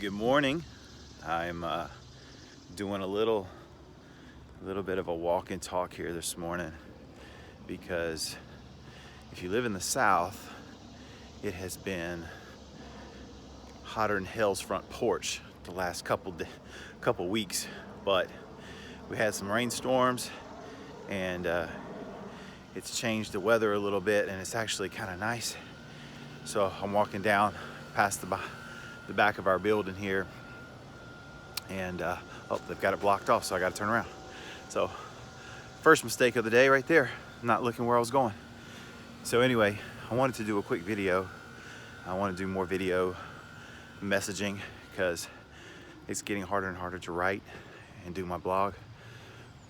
Good morning. I'm doing a little bit of a walk and talk here this morning because if you live in the South, it has been hotter than hell's front porch the last couple weeks. But we had some rainstorms and it's changed the weather a little bit, and it's actually kind of nice. So I'm walking down past the back of our building here, and oh, they've got it blocked off, so I got to turn around. So first mistake of the day right there, not looking where I was going. So anyway, I wanted to do a quick video. I want to do more video messaging because it's getting harder and harder to write and do my blog.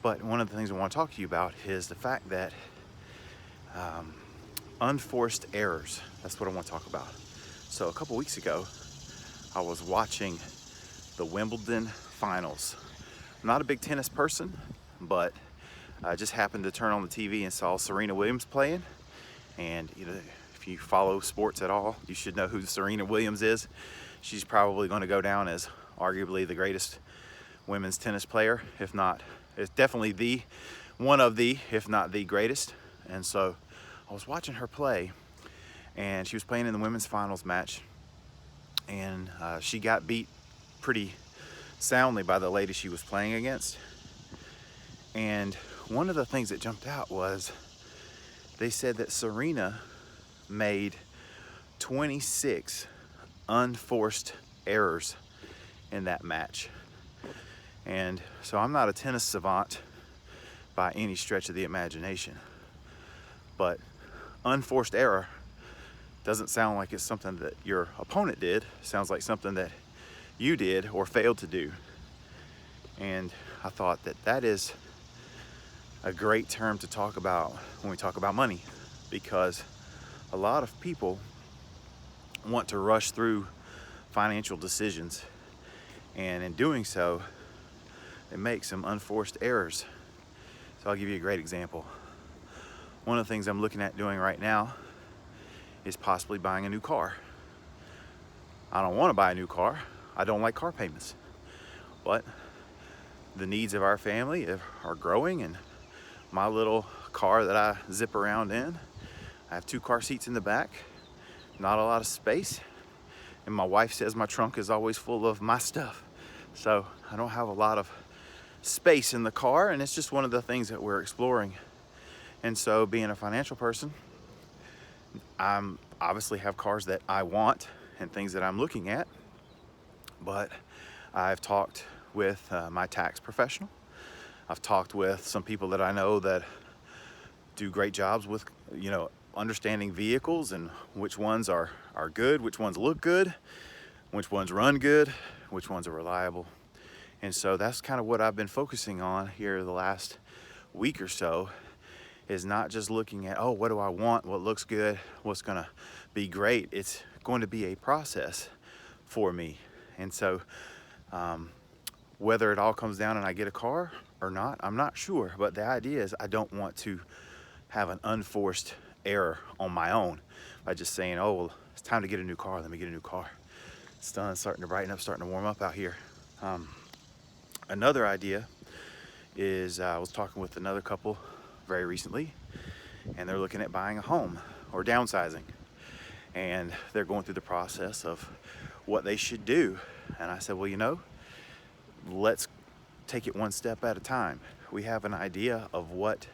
But one of the things I want to talk to you about is the fact that unforced errors. That's what I want to talk about. So a couple weeks ago, I was watching the Wimbledon finals. I'm not a big tennis person, but I just happened to turn on the TV and saw Serena Williams playing. And you know, if you follow sports at all, you should know who Serena Williams is. She's probably going to go down as arguably the greatest women's tennis player, if not, it's definitely one of the, if not the greatest. And so I was watching her play, and she was playing in the women's finals match, and she got beat pretty soundly by the lady she was playing against. And one of the things that jumped out was they said that Serena made 26 unforced errors in that match. And so I'm not a tennis savant by any stretch of the imagination, but unforced error doesn't sound like it's something that your opponent did. It sounds like something that you did or failed to do. And I thought that is a great term to talk about when we talk about money, because a lot of people want to rush through financial decisions, and in doing so, they make some unforced errors. So I'll give you a great example. One of the things I'm looking at doing right now is possibly buying a new car. I don't want to buy a new car. I don't like car payments. But the needs of our family are growing, and my little car that I zip around in, I have 2 car seats in the back, not a lot of space, and my wife says my trunk is always full of my stuff. So I don't have a lot of space in the car, and it's just one of the things that we're exploring. And so being a financial person, I'm obviously have cars that I want and things that I'm looking at, but I've talked with my tax professional. I've talked with some people that I know that do great jobs with, you know, understanding vehicles and which ones are good, which ones look good, which ones run good, which ones are reliable. And so that's kind of what I've been focusing on here the last week or so, is not just looking at, oh, what do I want, what looks good, what's gonna be great. It's going to be a process for me. And so whether it all comes down and I get a car or not, I'm not sure. But the idea is I don't want to have an unforced error on my own by just saying, oh, well, it's time to get a new car, let me get a new car. It's done, starting to brighten up, starting to warm up out here. Another idea is I was talking with another couple very recently, and they're looking at buying a home or downsizing, and they're going through the process of what they should do. And I said, well, you know, let's take it one step at a time. We have an idea of what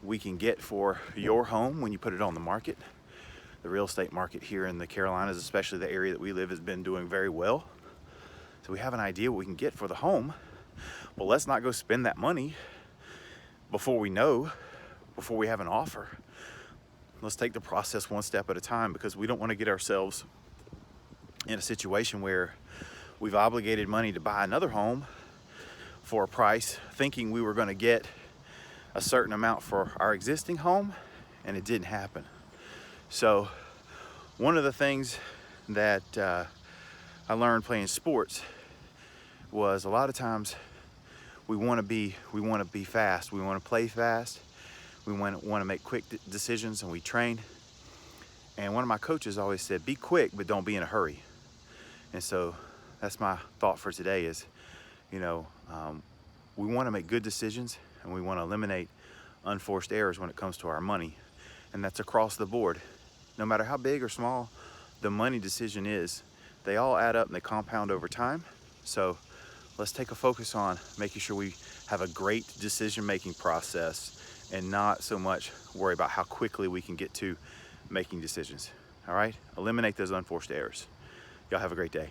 we can get for your home when you put it on the market. The real estate market here in the Carolinas, especially the area that we live, has been doing very well. So we have an idea what we can get for the home, but let's not go spend that money before we have an offer. Let's take the process one step at a time, because we don't want to get ourselves in a situation where we've obligated money to buy another home for a price, thinking we were going to get a certain amount for our existing home, and it didn't happen. So one of the things that I learned playing sports was a lot of times we want to be fast. We want to play fast. We want to make quick decisions, and we train. And one of my coaches always said, be quick, but don't be in a hurry. And so that's my thought for today is, you know, we want to make good decisions and we want to eliminate unforced errors when it comes to our money. And that's across the board. No matter how big or small the money decision is, they all add up and they compound over time. So let's take a focus on making sure we have a great decision-making process and not so much worry about how quickly we can get to making decisions. All right? Eliminate those unforced errors. Y'all have a great day.